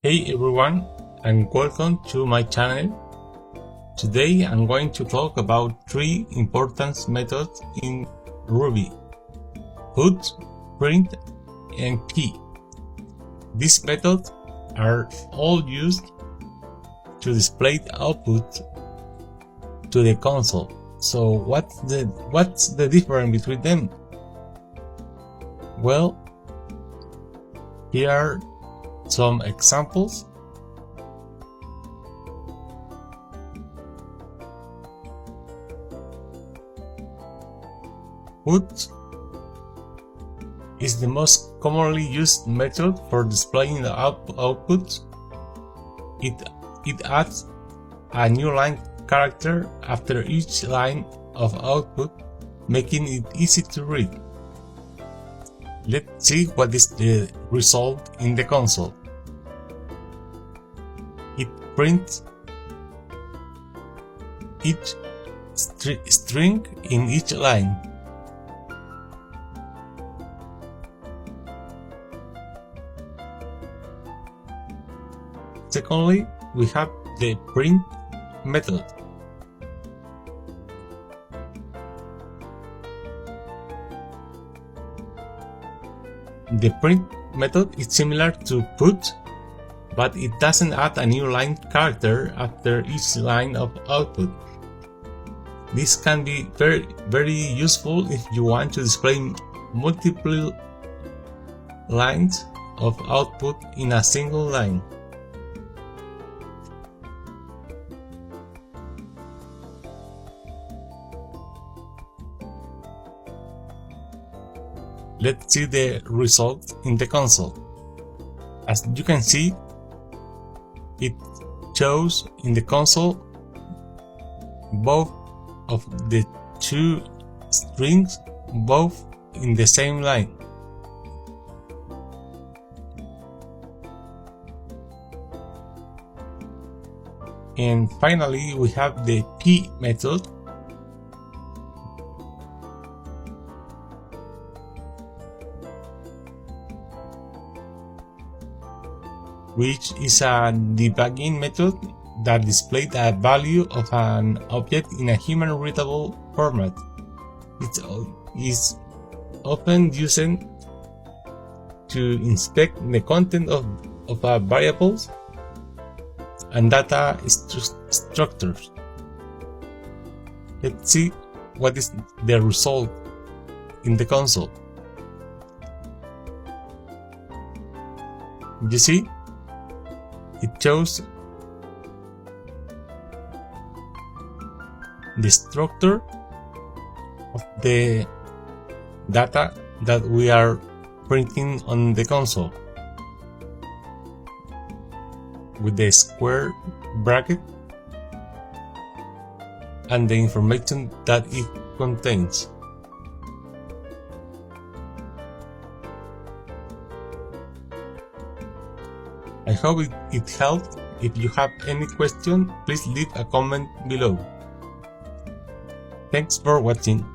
Hey everyone, and welcome to my channel. Today I'm going to talk about three important methods in Ruby: put, print, and key. These methods are all used to display the output to the console. So what's the difference between them? Well, here are some examples. Put is the most commonly used method for displaying the output. It adds a new line character after each line of output, making it easy to read. Let's see what is the result in the console. It prints each string in each line. Secondly, we have the print method. The print method is similar to put, but it doesn't add a new line character after each line of output. This can be very useful if you want to display multiple lines of output in a single line. Let's see the result in the console. As you can see, it shows in the console both of the two strings, both in the same line. And finally, we have the key method, which is a debugging method that displays a value of an object in a human-readable format. It is often used to inspect the content of variables and data structures. Let's see what is the result in the console. You see? It shows the structure of the data that we are printing on the console, with the square bracket and the information that it contains. I hope it helped. If you have any question, please leave a comment below. Thanks for watching.